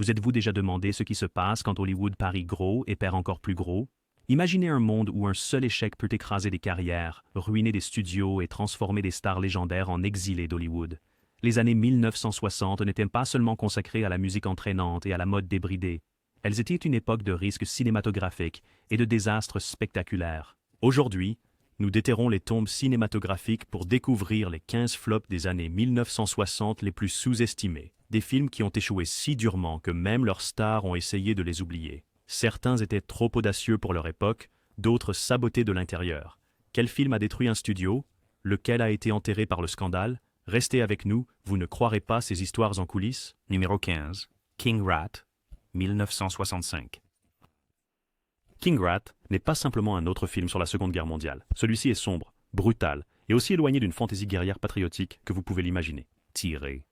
Vous êtes-vous déjà demandé ce qui se passe quand Hollywood parie gros et perd encore plus gros? Imaginez un monde où un seul échec peut écraser des carrières, ruiner des studios et transformer des stars légendaires en exilés d'Hollywood. Les années 1960 n'étaient pas seulement consacrées à la musique entraînante et à la mode débridée. Elles étaient une époque de risques cinématographiques et de désastres spectaculaires. Aujourd'hui, nous déterrons les tombes cinématographiques pour découvrir les 15 flops des années 1960 les plus sous-estimés. Des films qui ont échoué si durement que même leurs stars ont essayé de les oublier. Certains étaient trop audacieux pour leur époque, d'autres sabotés de l'intérieur. Quel film a détruit un studio? Lequel a été enterré par le scandale? Restez avec nous, vous ne croirez pas ces histoires en coulisses. Numéro 15. King Rat, 1965. King Rat n'est pas simplement un autre film sur la Seconde Guerre mondiale. Celui-ci est sombre, brutal et aussi éloigné d'une fantaisie guerrière patriotique que vous pouvez l'imaginer. Tiré.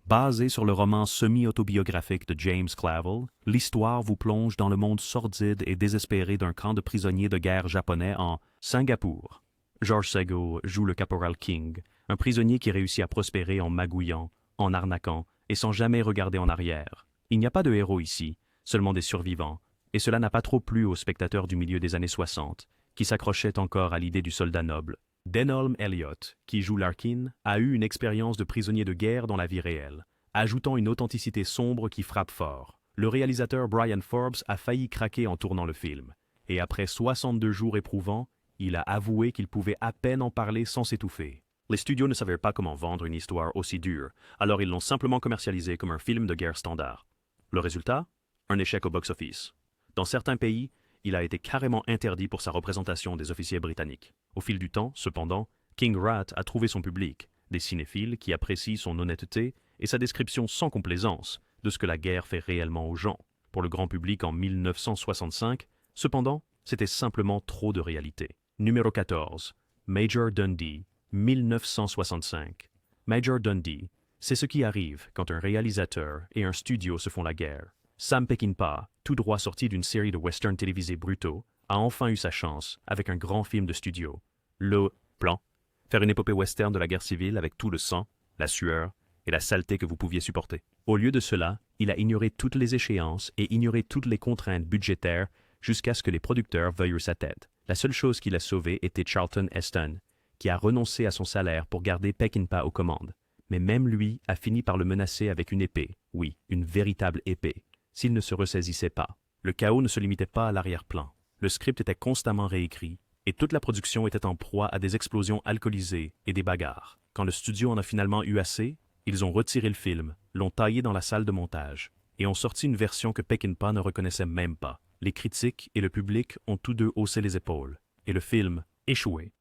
Basé sur le roman semi-autobiographique de James Clavell, l'histoire vous plonge dans le monde sordide et désespéré d'un camp de prisonniers de guerre japonais en Singapour. George Sego joue le caporal King, un prisonnier qui réussit à prospérer en magouillant, en arnaquant et sans jamais regarder en arrière. Il n'y a pas de héros ici, seulement des survivants, et cela n'a pas trop plu aux spectateurs du milieu des années 60, qui s'accrochaient encore à l'idée du soldat noble. Denholm Elliott, qui joue Larkin, a eu une expérience de prisonnier de guerre dans la vie réelle, ajoutant une authenticité sombre qui frappe fort. Le réalisateur Brian Forbes a failli craquer en tournant le film, et après 62 jours éprouvants, il a avoué qu'il pouvait à peine en parler sans s'étouffer. Les studios ne savaient pas comment vendre une histoire aussi dure, alors ils l'ont simplement commercialisé comme un film de guerre standard. Le résultat? Un échec au box-office. Dans certains pays, il a été carrément interdit pour sa représentation des officiers britanniques. Au fil du temps, cependant, King Rat a trouvé son public, des cinéphiles qui apprécient son honnêteté et sa description sans complaisance de ce que la guerre fait réellement aux gens. Pour le grand public en 1965, cependant, c'était simplement trop de réalité. Numéro 14. Major Dundee, 1965. Major Dundee, c'est ce qui arrive quand un réalisateur et un studio se font la guerre. Sam Peckinpah, tout droit sorti d'une série de westerns télévisés brutaux, a enfin eu sa chance avec un grand film de studio. Le plan, faire une épopée western de la guerre civile avec tout le sang, la sueur et la saleté que vous pouviez supporter. Au lieu de cela, il a ignoré toutes les échéances et ignoré toutes les contraintes budgétaires jusqu'à ce que les producteurs veuillent sa tête. La seule chose qui l'a sauvé était Charlton Heston, qui a renoncé à son salaire pour garder Peckinpah aux commandes. Mais même lui a fini par le menacer avec une épée, oui, une véritable épée, s'il ne se ressaisissait pas. Le chaos ne se limitait pas à l'arrière-plan. Le script était constamment réécrit, et toute la production était en proie à des explosions alcoolisées et des bagarres. Quand le studio en a finalement eu assez, ils ont retiré le film, l'ont taillé dans la salle de montage, et ont sorti une version que Peckinpah ne reconnaissait même pas. Les critiques et le public ont tous deux haussé les épaules, et le film échoué.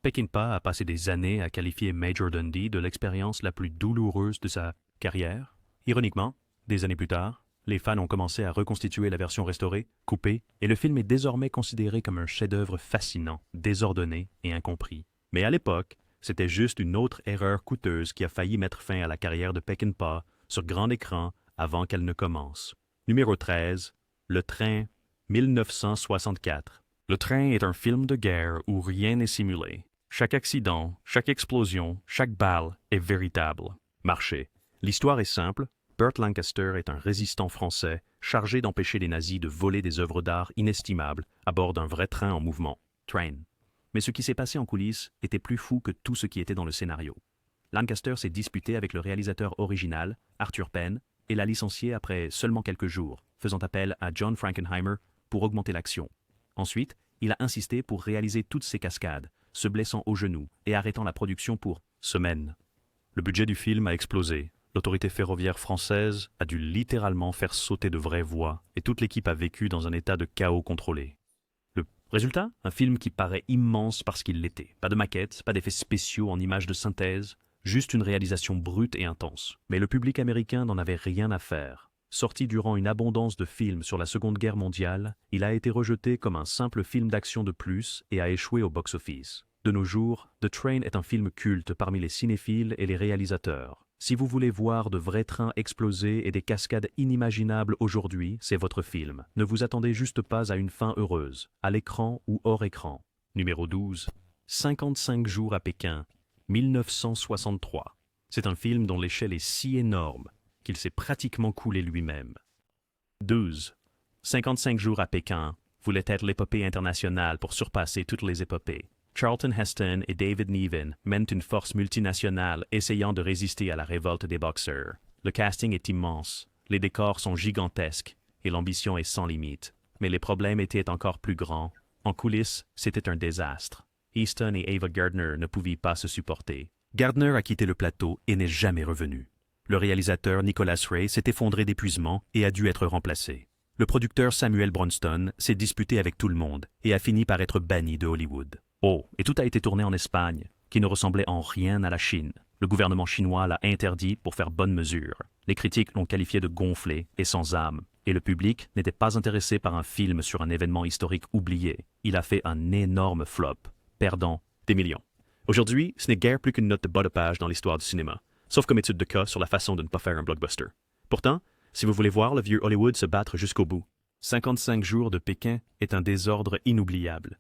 Peckinpah a passé des années à qualifier Major Dundee de l'expérience la plus douloureuse de sa carrière. Ironiquement, des années plus tard, les fans ont commencé à reconstituer la version restaurée, coupée, et le film est désormais considéré comme un chef-d'œuvre fascinant, désordonné et incompris. Mais à l'époque, c'était juste une autre erreur coûteuse qui a failli mettre fin à la carrière de Peckinpah sur grand écran avant qu'elle ne commence. Numéro 13. Le train, 1964. Le train est un film de guerre où rien n'est simulé. Chaque accident, chaque explosion, chaque balle est véritable. Marché. L'histoire est simple. Burt Lancaster est un résistant français chargé d'empêcher les nazis de voler des œuvres d'art inestimables à bord d'un vrai train en mouvement, Train. Mais ce qui s'est passé en coulisses était plus fou que tout ce qui était dans le scénario. Lancaster s'est disputé avec le réalisateur original, Arthur Penn, et l'a licencié après seulement quelques jours, faisant appel à John Frankenheimer pour augmenter l'action. Ensuite, il a insisté pour réaliser toutes ces cascades, se blessant au genou et arrêtant la production pour semaines. Le budget du film a explosé. L'autorité ferroviaire française a dû littéralement faire sauter de vraies voies et toute l'équipe a vécu dans un état de chaos contrôlé. Le résultat? Un film qui paraît immense parce qu'il l'était. Pas de maquettes, pas d'effets spéciaux en images de synthèse, juste une réalisation brute et intense. Mais le public américain n'en avait rien à faire. Sorti durant une abondance de films sur la Seconde Guerre mondiale, il a été rejeté comme un simple film d'action de plus et a échoué au box-office. De nos jours, The Train est un film culte parmi les cinéphiles et les réalisateurs. Si vous voulez voir de vrais trains exploser et des cascades inimaginables aujourd'hui, c'est votre film. Ne vous attendez juste pas à une fin heureuse, à l'écran ou hors écran. Numéro 12. 55 jours à Pékin, 1963. C'est un film dont l'échelle est si énorme qu'il s'est pratiquement coulé lui-même. 12. 55 jours à Pékin voulait être l'épopée internationale pour surpasser toutes les épopées. Charlton Heston et David Niven mènent une force multinationale essayant de résister à la révolte des boxeurs. Le casting est immense, les décors sont gigantesques et l'ambition est sans limite. Mais les problèmes étaient encore plus grands. En coulisses, c'était un désastre. Easton et Ava Gardner ne pouvaient pas se supporter. Gardner a quitté le plateau et n'est jamais revenu. Le réalisateur Nicholas Ray s'est effondré d'épuisement et a dû être remplacé. Le producteur Samuel Bronston s'est disputé avec tout le monde et a fini par être banni de Hollywood. Oh, et tout a été tourné en Espagne, qui ne ressemblait en rien à la Chine. Le gouvernement chinois l'a interdit pour faire bonne mesure. Les critiques l'ont qualifié de gonflé et sans âme. Et le public n'était pas intéressé par un film sur un événement historique oublié. Il a fait un énorme flop, perdant des millions. Aujourd'hui, ce n'est guère plus qu'une note de bas de page dans l'histoire du cinéma, sauf comme étude de cas sur la façon de ne pas faire un blockbuster. Pourtant, si vous voulez voir le vieux Hollywood se battre jusqu'au bout, 55 jours de Pékin est un désordre inoubliable.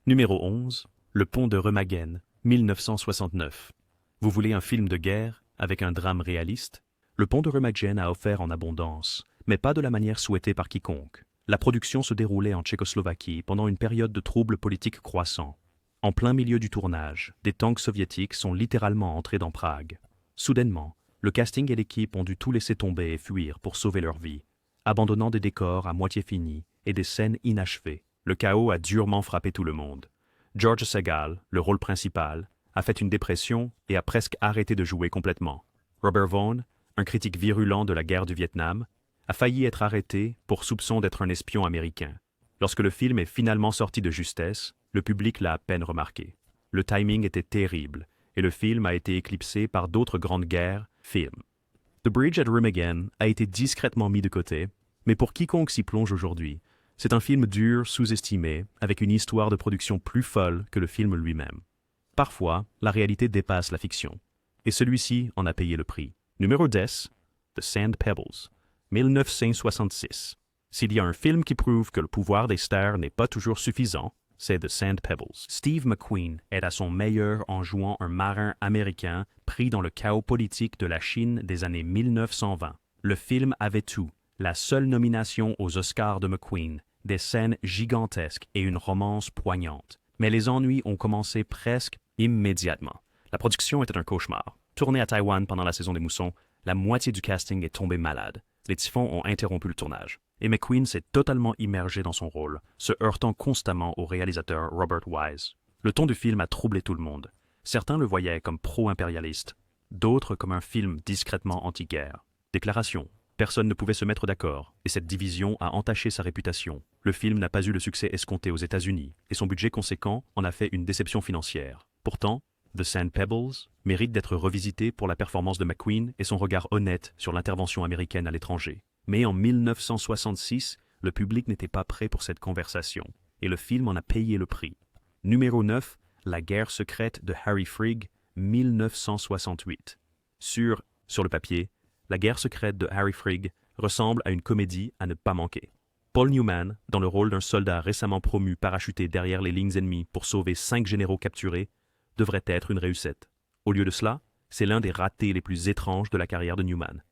Numéro 11, Le pont de Remagen, 1969. Vous voulez un film de guerre avec un drame réaliste? Le pont de Remagen a offert en abondance, mais pas de la manière souhaitée par quiconque. La production se déroulait en Tchécoslovaquie pendant une période de troubles politiques croissants. En plein milieu du tournage, des tanks soviétiques sont littéralement entrés dans Prague. Soudainement, le casting et l'équipe ont dû tout laisser tomber et fuir pour sauver leur vie, abandonnant des décors à moitié finis et des scènes inachevées. Le chaos a durement frappé tout le monde. George Segal, le rôle principal, a fait une dépression et a presque arrêté de jouer complètement. Robert Vaughn, un critique virulent de la guerre du Vietnam, a failli être arrêté pour soupçon d'être un espion américain. Lorsque le film est finalement sorti de justesse, le public l'a à peine remarqué. Le timing était terrible, et le film a été éclipsé par d'autres grandes guerres, films. The Bridge at Remagen a été discrètement mis de côté, mais pour quiconque s'y plonge aujourd'hui, c'est un film dur, sous-estimé, avec une histoire de production plus folle que le film lui-même. Parfois, la réalité dépasse la fiction, et celui-ci en a payé le prix. Numéro 10, The Sand Pebbles, 1966. S'il y a un film qui prouve que le pouvoir des stars n'est pas toujours suffisant, c'est The Sand Pebbles. Steve McQueen est à son meilleur en jouant un marin américain pris dans le chaos politique de la Chine des années 1920. Le film avait tout, la seule nomination aux Oscars de McQueen, des scènes gigantesques et une romance poignante. Mais les ennuis ont commencé presque immédiatement. La production était un cauchemar. Tourné à Taïwan pendant la saison des moussons, la moitié du casting est tombée malade. Les typhons ont interrompu le tournage. Et McQueen s'est totalement immergé dans son rôle, se heurtant constamment au réalisateur Robert Wise. Le ton du film a troublé tout le monde. Certains le voyaient comme pro-impérialiste, d'autres comme un film discrètement anti-guerre. Déclaration. Personne ne pouvait se mettre d'accord, et cette division a entaché sa réputation. Le film n'a pas eu le succès escompté aux États-Unis, et son budget conséquent en a fait une déception financière. Pourtant, The Sand Pebbles mérite d'être revisité pour la performance de McQueen et son regard honnête sur l'intervention américaine à l'étranger. Mais en 1966, le public n'était pas prêt pour cette conversation, et le film en a payé le prix. Numéro 9, La guerre secrète de Harry Frigg, 1968. Sur le papier, La guerre secrète de Harry Frigg ressemble à une comédie à ne pas manquer. Paul Newman, dans le rôle d'un soldat récemment promu parachuté derrière les lignes ennemies pour sauver 5 généraux capturés, devrait être une réussite. Au lieu de cela, c'est l'un des ratés les plus étranges de la carrière de Newman.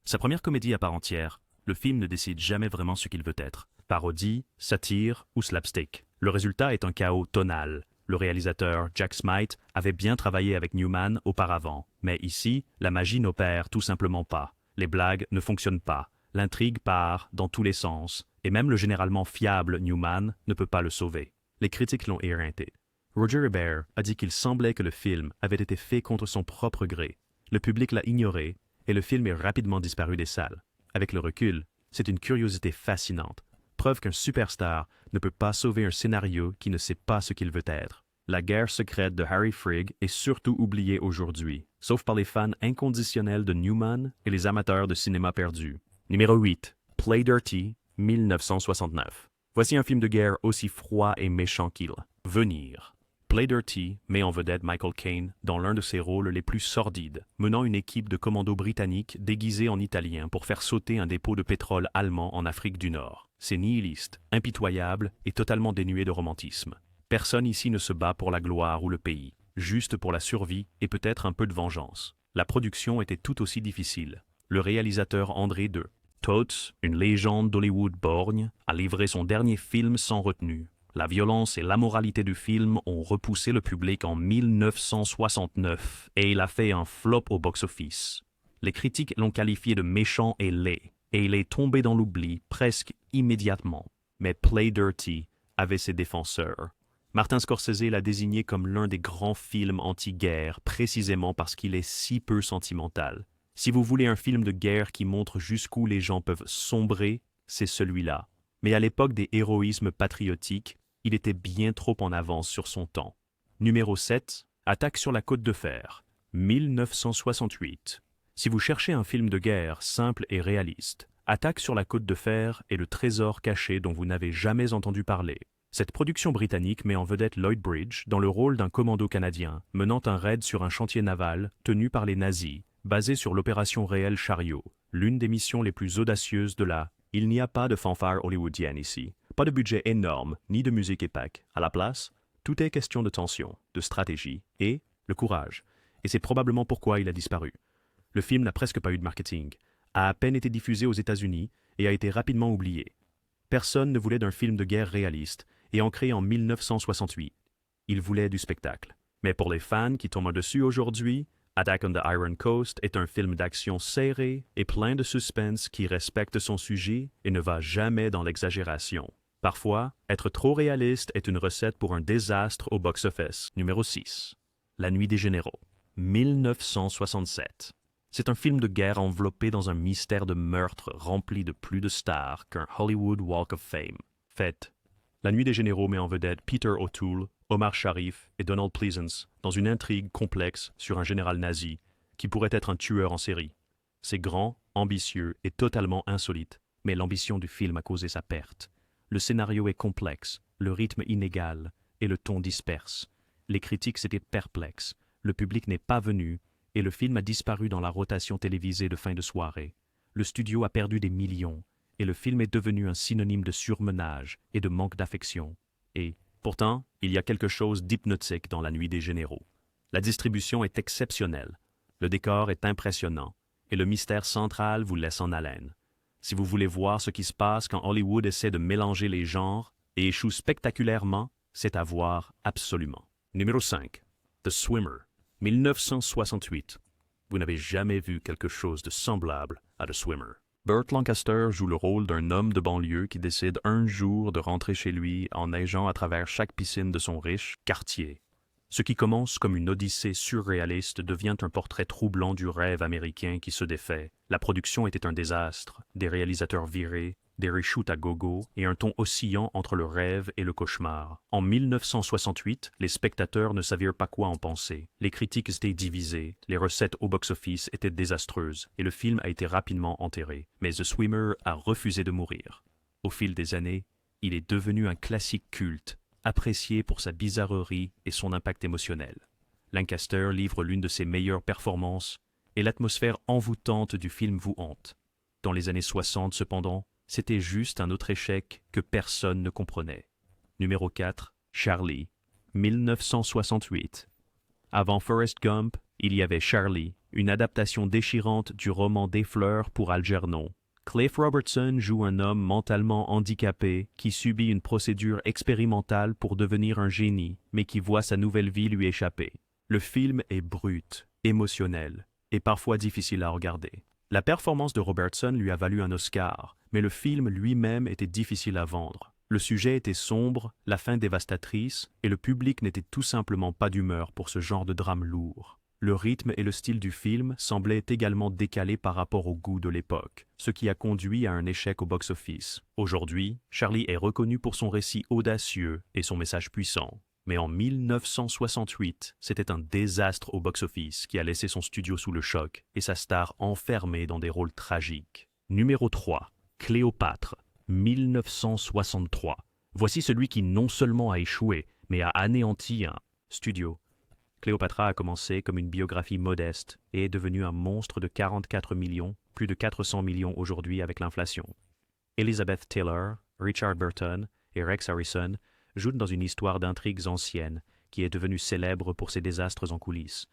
Sa première comédie à part entière, le film ne décide jamais vraiment ce qu'il veut être. Parodie, satire ou slapstick. Le résultat est un chaos tonal. Le réalisateur Jack Smite avait bien travaillé avec Newman auparavant, mais ici, la magie n'opère tout simplement pas. Les blagues ne fonctionnent pas. L'intrigue part dans tous les sens, et même le généralement fiable Newman ne peut pas le sauver. Les critiques l'ont éreinté. Roger Ebert a dit qu'il semblait que le film avait été fait contre son propre gré. Le public l'a ignoré, et le film est rapidement disparu des salles. Avec le recul, c'est une curiosité fascinante. Preuve qu'un superstar ne peut pas sauver un scénario qui ne sait pas ce qu'il veut être. La guerre secrète de Harry Frigg est surtout oubliée aujourd'hui, sauf par les fans inconditionnels de Newman et les amateurs de cinéma perdu. Numéro 8, Play Dirty, 1969. Voici un film de guerre aussi froid et méchant qu'il. Venir. Play Dirty met en vedette Michael Caine dans l'un de ses rôles les plus sordides, menant une équipe de commandos britanniques déguisés en italiens pour faire sauter un dépôt de pétrole allemand en Afrique du Nord. C'est nihiliste, impitoyable et totalement dénué de romantisme. Personne ici ne se bat pour la gloire ou le pays, juste pour la survie et peut-être un peu de vengeance. La production était tout aussi difficile. Le réalisateur André II Totes, une légende d'Hollywood borgne, a livré son dernier film sans retenue. La violence et l'ammoralité du film ont repoussé le public en 1969 et il a fait un flop au box-office. Les critiques l'ont qualifié de méchant et laid, et il est tombé dans l'oubli presque immédiatement. Mais Play Dirty avait ses défenseurs. Martin Scorsese l'a désigné comme l'un des grands films anti-guerre, précisément parce qu'il est si peu sentimental. Si vous voulez un film de guerre qui montre jusqu'où les gens peuvent sombrer, c'est celui-là. Mais à l'époque des héroïsmes patriotiques, il était bien trop en avance sur son temps. Numéro 7, Attaque sur la côte de fer, 1968. Si vous cherchez un film de guerre simple et réaliste, Attaque sur la côte de fer est le trésor caché dont vous n'avez jamais entendu parler. Cette production britannique met en vedette Lloyd Bridge dans le rôle d'un commando canadien menant un raid sur un chantier naval tenu par les nazis, basé sur l'opération réelle Chariot, l'une des missions les plus audacieuses de la « Il n'y a pas de fanfare hollywoodienne ici, pas de budget énorme, ni de musique épaque. À la place, tout est question de tension, de stratégie et le courage. Et c'est probablement pourquoi il a disparu. Le film n'a presque pas eu de marketing, a à peine été diffusé aux États-Unis et a été rapidement oublié. Personne ne voulait d'un film de guerre réaliste et ancré en 1968. Il voulait du spectacle. Mais pour les fans qui tombent dessus aujourd'hui, Attack on the Iron Coast est un film d'action serré et plein de suspense qui respecte son sujet et ne va jamais dans l'exagération. Parfois, être trop réaliste est une recette pour un désastre au box-office. Numéro 6. La Nuit des Généraux, 1967. C'est un film de guerre enveloppé dans un mystère de meurtre rempli de plus de stars qu'un Hollywood Walk of Fame. Faites. La Nuit des Généraux met en vedette Peter O'Toole, Omar Sharif et Donald Pleasence dans une intrigue complexe sur un général nazi qui pourrait être un tueur en série. C'est grand, ambitieux et totalement insolite, mais l'ambition du film a causé sa perte. Le scénario est complexe, le rythme inégal et le ton disperse. Les critiques étaient perplexes, le public n'est pas venu et le film a disparu dans la rotation télévisée de fin de soirée. Le studio a perdu des millions et le film est devenu un synonyme de surmenage et de manque d'affection. Et pourtant, il y a quelque chose d'hypnotique dans La Nuit des Généraux. La distribution est exceptionnelle, le décor est impressionnant, et le mystère central vous laisse en haleine. Si vous voulez voir ce qui se passe quand Hollywood essaie de mélanger les genres et échoue spectaculairement, c'est à voir absolument. Numéro 5. The Swimmer, 1968. Vous n'avez jamais vu quelque chose de semblable à The Swimmer. Burt Lancaster joue le rôle d'un homme de banlieue qui décide un jour de rentrer chez lui en neigeant à travers chaque piscine de son riche quartier. Ce qui commence comme une odyssée surréaliste devient un portrait troublant du rêve américain qui se défait. La production était un désastre, des réalisateurs virés, des reshoots à gogo et un ton oscillant entre le rêve et le cauchemar. En 1968, les spectateurs ne savaient pas quoi en penser. Les critiques étaient divisées, les recettes au box-office étaient désastreuses et le film a été rapidement enterré. Mais The Swimmer a refusé de mourir. Au fil des années, il est devenu un classique culte, apprécié pour sa bizarrerie et son impact émotionnel. Lancaster livre l'une de ses meilleures performances et l'atmosphère envoûtante du film vous hante. Dans les années 60, cependant, c'était juste un autre échec que personne ne comprenait. Numéro 4, Charlie, 1968. Avant Forrest Gump, il y avait Charlie, une adaptation déchirante du roman Des fleurs pour Algernon. Cliff Robertson joue un homme mentalement handicapé qui subit une procédure expérimentale pour devenir un génie, mais qui voit sa nouvelle vie lui échapper. Le film est brut, émotionnel et parfois difficile à regarder. La performance de Robertson lui a valu un Oscar, mais le film lui-même était difficile à vendre. Le sujet était sombre, la fin dévastatrice, et le public n'était tout simplement pas d'humeur pour ce genre de drame lourd. Le rythme et le style du film semblaient également décalés par rapport au goût de l'époque, ce qui a conduit à un échec au box-office. Aujourd'hui, Charlie est reconnu pour son récit audacieux et son message puissant. Mais en 1968, c'était un désastre au box-office qui a laissé son studio sous le choc et sa star enfermée dans des rôles tragiques. Numéro 3. Cléopâtre, 1963. Voici celui qui non seulement a échoué, mais a anéanti un studio. Cléopâtra a commencé comme une biographie modeste et est devenue un monstre de 44 millions, plus de 400 millions aujourd'hui avec l'inflation. Elizabeth Taylor, Richard Burton et Rex Harrison jouent dans une histoire d'intrigues anciennes qui est devenue célèbre pour ses désastres en coulisses.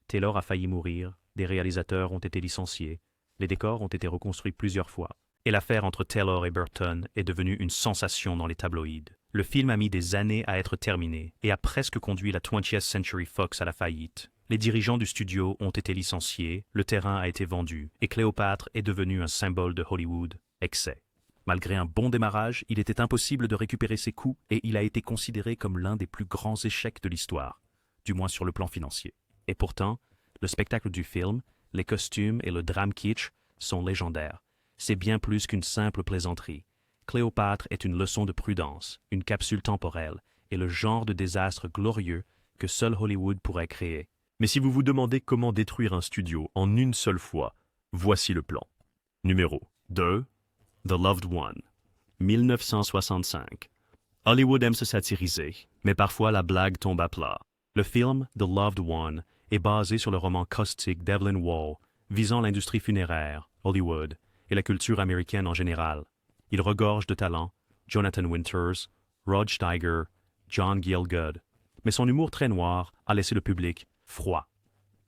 Taylor a failli mourir, des réalisateurs ont été licenciés, les décors ont été reconstruits plusieurs fois. Et l'affaire entre Taylor et Burton est devenue une sensation dans les tabloïds. Le film a mis des années à être terminé et a presque conduit la 20th Century Fox à la faillite. Les dirigeants du studio ont été licenciés, le terrain a été vendu et Cléopâtre est devenu un symbole de Hollywood. Excès. Malgré un bon démarrage, il était impossible de récupérer ses coûts et il a été considéré comme l'un des plus grands échecs de l'histoire, du moins sur le plan financier. Et pourtant, le spectacle du film, les costumes et le drame kitsch sont légendaires. C'est bien plus qu'une simple plaisanterie. Cléopâtre est une leçon de prudence, une capsule temporelle et le genre de désastre glorieux que seul Hollywood pourrait créer. Mais si vous vous demandez comment détruire un studio en une seule fois, voici le plan. Numéro 2. The Loved One, 1965. Hollywood aime se satiriser, mais parfois la blague tombe à plat. Le film The Loved One est basé sur le roman caustique d'Evelyn Waugh, visant l'industrie funéraire, Hollywood, et la culture américaine en général. Il regorge de talents, Jonathan Winters, Rod Steiger, John Gielgud. Mais son humour très noir a laissé le public froid.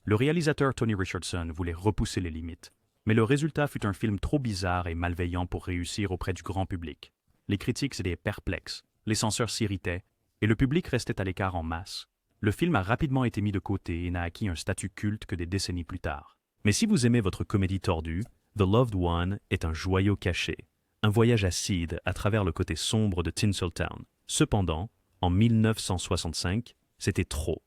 Le réalisateur Tony Richardson voulait repousser les limites. Mais le résultat fut un film trop bizarre et malveillant pour réussir auprès du grand public. Les critiques étaient perplexes, les censeurs s'irritaient, et le public restait à l'écart en masse. Le film a rapidement été mis de côté et n'a acquis un statut culte que des décennies plus tard. Mais si vous aimez votre comédie tordue, The Loved One est un joyau caché, un voyage acide à travers le côté sombre de Tinseltown. Cependant, en 1965, c'était trop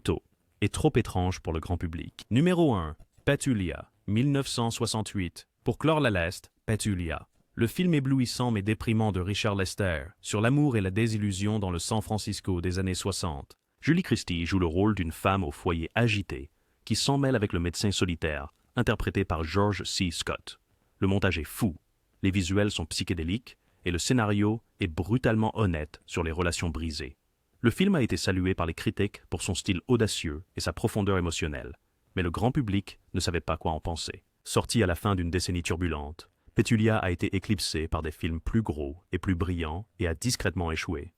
tôt, et trop étrange pour le grand public. Numéro 1. Petulia, 1968. Pour clore la liste, Petulia. Le film éblouissant mais déprimant de Richard Lester sur l'amour et la désillusion dans le San Francisco des années 60. Julie Christie joue le rôle d'une femme au foyer agité qui s'en mêle avec le médecin solitaire, interprété par George C. Scott. Le montage est fou, les visuels sont psychédéliques et le scénario est brutalement honnête sur les relations brisées. Le film a été salué par les critiques pour son style audacieux et sa profondeur émotionnelle. Mais le grand public ne savait pas quoi en penser. Sorti à la fin d'une décennie turbulente, Petulia a été éclipsé par des films plus gros et plus brillants et a discrètement échoué.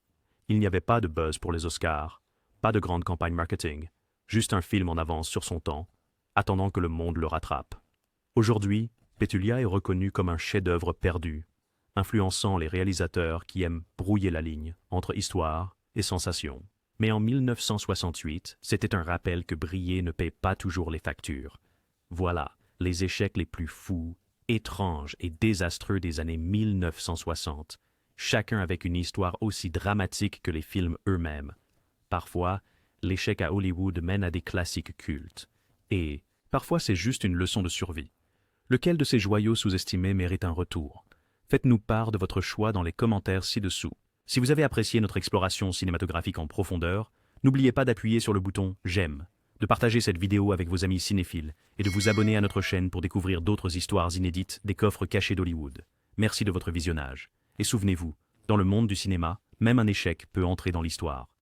Il n'y avait pas de buzz pour les Oscars, pas de grande campagne marketing, juste un film en avance sur son temps, attendant que le monde le rattrape. Aujourd'hui, Petulia est reconnu comme un chef-d'œuvre perdu, influençant les réalisateurs qui aiment brouiller la ligne entre histoire et sensation. Mais en 1968, c'était un rappel que briller ne paie pas toujours les factures. Voilà les échecs les plus fous, étranges et désastreux des années 1960, chacun avec une histoire aussi dramatique que les films eux-mêmes. Parfois, l'échec à Hollywood mène à des classiques cultes. Et parfois c'est juste une leçon de survie. Lequel de ces joyaux sous-estimés mérite un retour? Faites-nous part de votre choix dans les commentaires ci-dessous. Si vous avez apprécié notre exploration cinématographique en profondeur, n'oubliez pas d'appuyer sur le bouton « J'aime », de partager cette vidéo avec vos amis cinéphiles et de vous abonner à notre chaîne pour découvrir d'autres histoires inédites des coffres cachés d'Hollywood. Merci de votre visionnage. Et souvenez-vous, dans le monde du cinéma, même un échec peut entrer dans l'histoire.